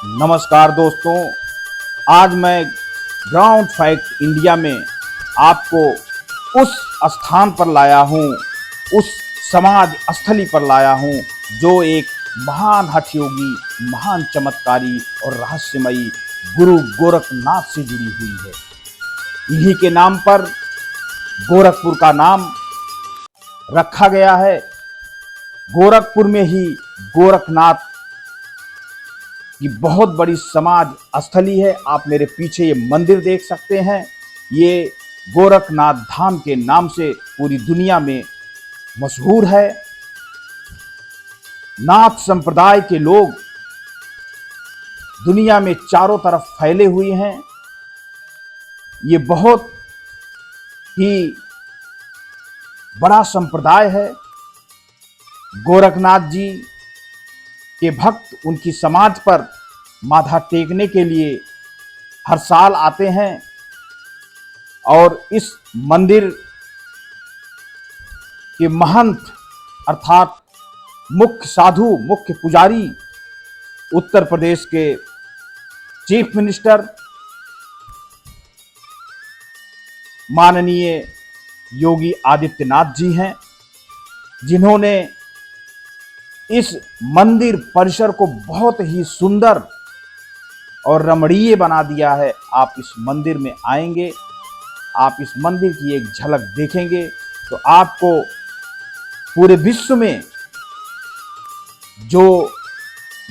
नमस्कार दोस्तों, आज मैं ग्राउंड फैक्ट इंडिया में आपको उस स्थान पर लाया हूँ, उस समाज स्थली पर लाया हूँ जो एक महान हठयोगी, महान चमत्कारी और रहस्यमयी गुरु गोरखनाथ से जुड़ी हुई है। इन्हीं के नाम पर गोरखपुर का नाम रखा गया है। गोरखपुर में ही गोरखनाथ की बहुत बड़ी समाज स्थली है। आप मेरे पीछे ये मंदिर देख सकते हैं। ये गोरखनाथ धाम के नाम से पूरी दुनिया में मशहूर है। नाथ संप्रदाय के लोग दुनिया में चारों तरफ फैले हुए हैं। ये बहुत ही बड़ा संप्रदाय है। गोरखनाथ जी के भक्त उनकी समाज पर माथा टेकने के लिए हर साल आते हैं और इस मंदिर के महंत अर्थात मुख्य साधु, मुख्य पुजारी उत्तर प्रदेश के चीफ मिनिस्टर माननीय योगी आदित्यनाथ जी हैं, जिन्होंने इस मंदिर परिसर को बहुत ही सुंदर और रमणीय बना दिया है। आप इस मंदिर में आएंगे, आप इस मंदिर की एक झलक देखेंगे तो आपको पूरे विश्व में जो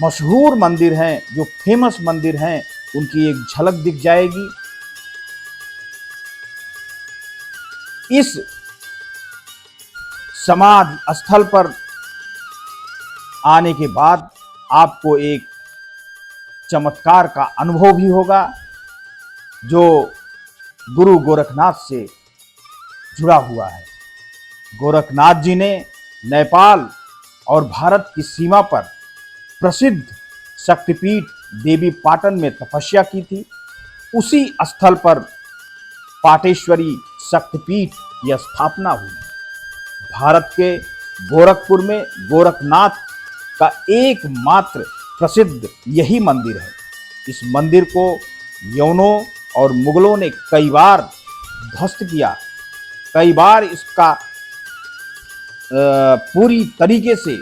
मशहूर मंदिर हैं, जो फेमस मंदिर हैं, उनकी एक झलक दिख जाएगी। इस समाज स्थल पर आने के बाद आपको एक चमत्कार का अनुभव भी होगा जो गुरु गोरखनाथ से जुड़ा हुआ है। गोरखनाथ जी ने नेपाल और भारत की सीमा पर प्रसिद्ध शक्तिपीठ देवी पाटन में तपस्या की थी। उसी स्थल पर पाटेश्वरी शक्तिपीठ की स्थापना हुई। भारत के गोरखपुर में गोरखनाथ का एकमात्र प्रसिद्ध यही मंदिर है। इस मंदिर को यवनों और मुगलों ने कई बार ध्वस्त किया, कई बार इसका पूरी तरीके से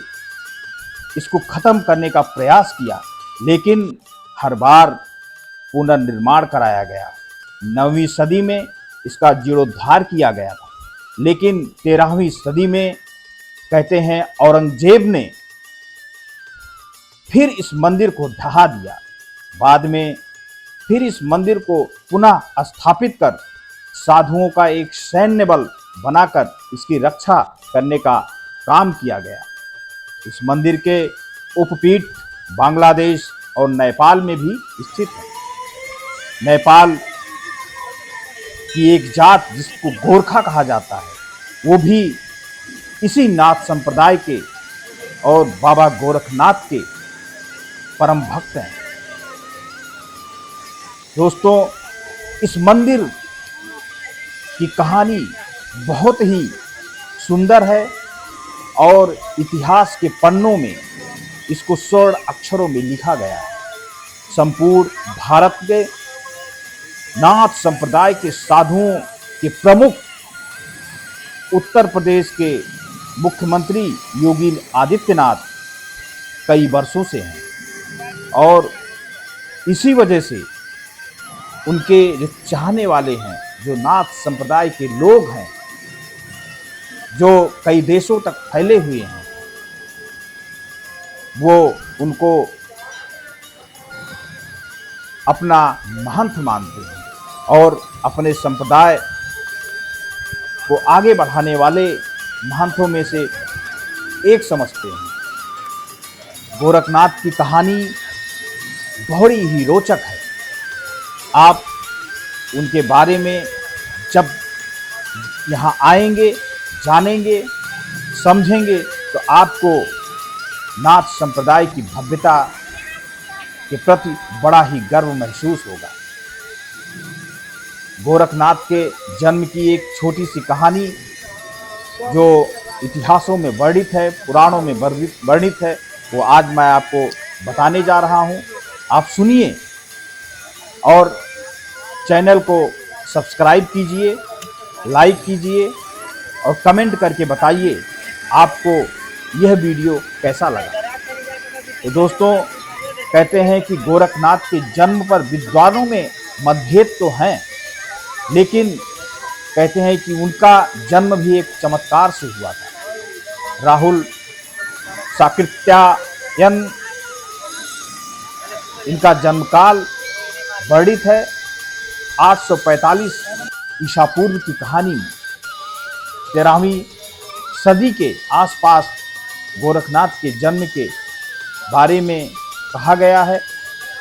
इसको खत्म करने का प्रयास किया, लेकिन हर बार पुनर्निर्माण कराया गया। 9वीं सदी में इसका जीर्णोद्धार किया गया था, लेकिन 13वीं सदी में कहते हैं औरंगजेब ने फिर इस मंदिर को ढहा दिया। बाद में फिर इस मंदिर को पुनः स्थापित कर साधुओं का एक सैन्य बल बनाकर इसकी रक्षा करने का काम किया गया। इस मंदिर के उपपीठ बांग्लादेश और नेपाल में भी स्थित है। नेपाल की एक जात जिसको गोरखा कहा जाता है, वो भी इसी नाथ संप्रदाय के और बाबा गोरखनाथ के परम भक्त हैं। दोस्तों, इस मंदिर की कहानी बहुत ही सुंदर है और इतिहास के पन्नों में इसको स्वर्ण अक्षरों में लिखा गया है। संपूर्ण भारत के नाथ संप्रदाय के साधुओं के प्रमुख उत्तर प्रदेश के मुख्यमंत्री योगी आदित्यनाथ कई वर्षों से हैं और इसी वजह से उनके जो चाहने वाले हैं, जो नाथ संप्रदाय के लोग हैं, जो कई देशों तक फैले हुए हैं, वो उनको अपना महंत मानते हैं और अपने संप्रदाय को आगे बढ़ाने वाले महंतों में से एक समझते हैं। गोरखनाथ की कहानी बड़ी ही रोचक है। आप उनके बारे में जब यहाँ आएंगे, जानेंगे, समझेंगे तो आपको नाथ संप्रदाय की भव्यता के प्रति बड़ा ही गर्व महसूस होगा। गोरखनाथ के जन्म की एक छोटी सी कहानी जो इतिहासों में वर्णित है, पुराणों में वर्णित है, वो आज मैं आपको बताने जा रहा हूँ। आप सुनिए और चैनल को सब्सक्राइब कीजिए, लाइक कीजिए और कमेंट करके बताइए आपको यह वीडियो कैसा लगा। तो दोस्तों, कहते हैं कि गोरखनाथ के जन्म पर विद्वानों में मतभेद तो हैं, लेकिन कहते हैं कि उनका जन्म भी एक चमत्कार से हुआ था। राहुल साकृत्यायन इनका जन्मकाल वर्णित है 845 ईसा पूर्व की कहानी में। 13वीं सदी के आसपास गोरखनाथ के जन्म के बारे में कहा गया है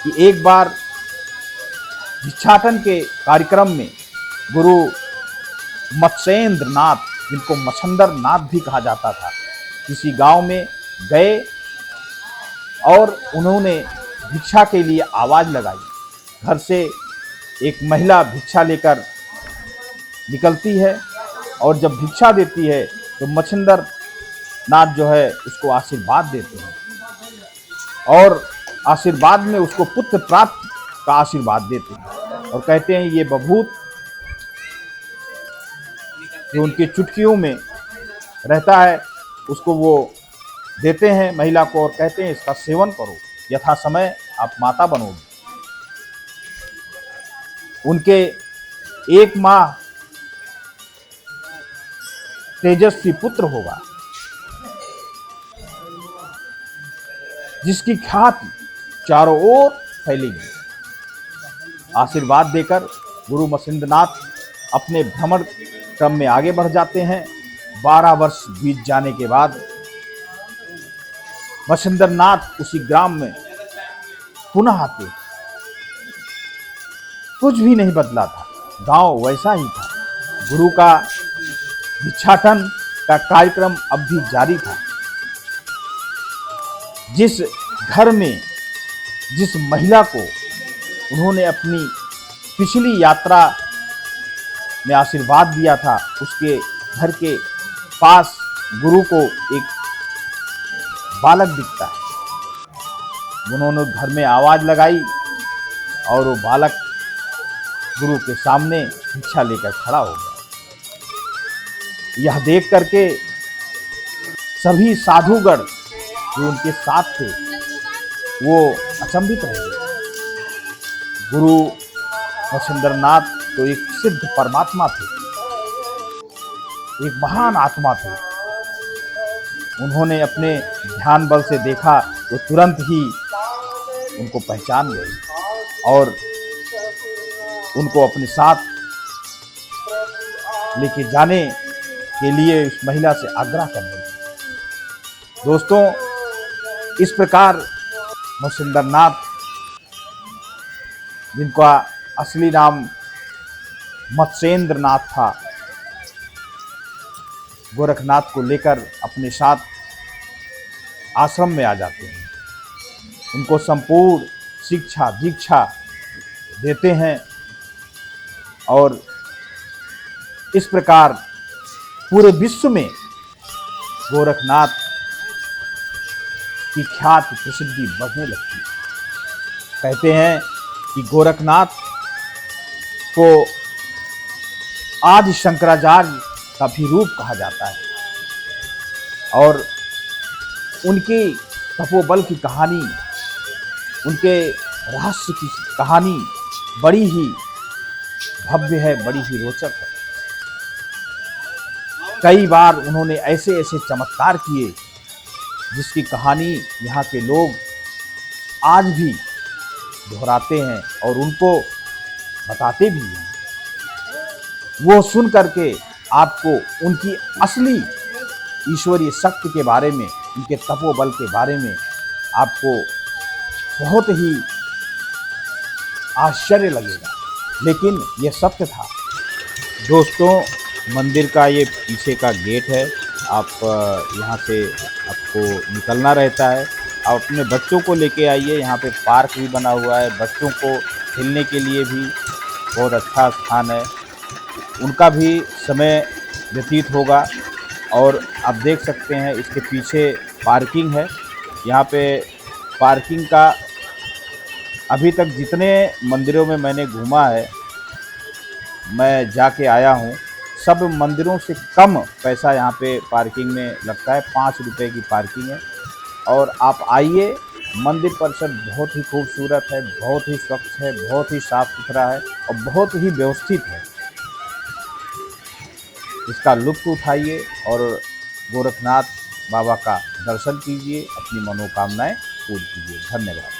कि एक बार भिक्षाटन के कार्यक्रम में गुरु मत्स्येंद्र नाथ, जिनको मच्छंदर नाथ भी कहा जाता था, किसी गांव में गए और उन्होंने भिक्षा के लिए आवाज़ लगाई। घर से एक महिला भिक्षा लेकर निकलती है और जब भिक्षा देती है तो मच्छंदर नाथ जो है उसको आशीर्वाद देते हैं और आशीर्वाद में उसको पुत्र प्राप्ति का आशीर्वाद देते हैं और कहते हैं ये बभूत जो उनकी चुटकियों में रहता है उसको वो देते हैं महिला को और कहते हैं इसका सेवन करो, यथा समय आप माता बनोगे। उनके 1 माह तेजस्वी पुत्र होगा जिसकी ख्याति चारों ओर फैलेगी। आशीर्वाद देकर गुरु मत्स्येंद्रनाथ अपने भ्रमण क्रम में आगे बढ़ जाते हैं। 12 वर्ष बीत जाने के बाद मत्स्येंद्रनाथ उसी ग्राम में पुनः आते। कुछ भी नहीं बदला था, गांव वैसा ही था। गुरु का भिक्षाटन का कार्यक्रम अब भी जारी था। जिस घर में जिस महिला को उन्होंने अपनी पिछली यात्रा में आशीर्वाद दिया था, उसके घर के पास गुरु को एक बालक दिखता है। उन्होंने घर में आवाज़ लगाई और वो बालक गुरु के सामने भिक्षा लेकर खड़ा हो गया। यह देख करके सभी साधुगण जो उनके साथ थे वो अचंभित रह गए। गुरु मत्स्येंद्रनाथ तो एक सिद्ध परमात्मा थे, एक महान आत्मा थे। उन्होंने अपने ध्यान बल से देखा तो तुरंत ही उनको पहचान गए और उनको अपने साथ लेके जाने के लिए उस महिला से आग्रह करने लगे। दोस्तों, इस प्रकार मत्स्येंद्रनाथ, जिनका असली नाम मत्स्येंद्रनाथ था, गोरखनाथ को लेकर अपने साथ आश्रम में आ जाते हैं। उनको संपूर्ण शिक्षा दीक्षा देते हैं और इस प्रकार पूरे विश्व में गोरखनाथ की ख्याति प्रसिद्धि बढ़ने लगती है। कहते हैं कि गोरखनाथ को आदि शंकराचार्य का भी रूप कहा जाता है और उनकी तपोबल की कहानी, उनके रहस्य की कहानी बड़ी ही भव्य है, बड़ी ही रोचक है। कई बार उन्होंने ऐसे ऐसे चमत्कार किए जिसकी कहानी यहाँ के लोग आज भी दोहराते हैं और उनको बताते भी हैं। वो सुन करके आपको उनकी असली ईश्वरीय शक्ति के बारे में, उनके तपोबल के बारे में आपको बहुत ही आश्चर्य लगेगा, लेकिन यह सत्य था। दोस्तों, मंदिर का ये पीछे का गेट है। आप यहाँ से आपको निकलना रहता है। आप अपने बच्चों को लेके आइए। यहाँ पे पार्क भी बना हुआ है, बच्चों को खेलने के लिए भी बहुत अच्छा स्थान है। उनका भी समय व्यतीत होगा। और आप देख सकते हैं इसके पीछे पार्किंग है। यहाँ पे पार्किंग का अभी तक जितने मंदिरों में मैंने घूमा है, मैं जाके आया हूँ, सब मंदिरों से कम पैसा यहाँ पे पार्किंग में लगता है। 5 रुपए की पार्किंग है। और आप आइए, मंदिर परिसर बहुत ही खूबसूरत है, बहुत ही स्वच्छ है, बहुत ही साफ सुथरा है और बहुत ही व्यवस्थित है। इसका लुत्फ़ उठाइए और गोरखनाथ बाबा का दर्शन कीजिए, अपनी मनोकामनाएं पूर्ण कीजिए। धन्यवाद।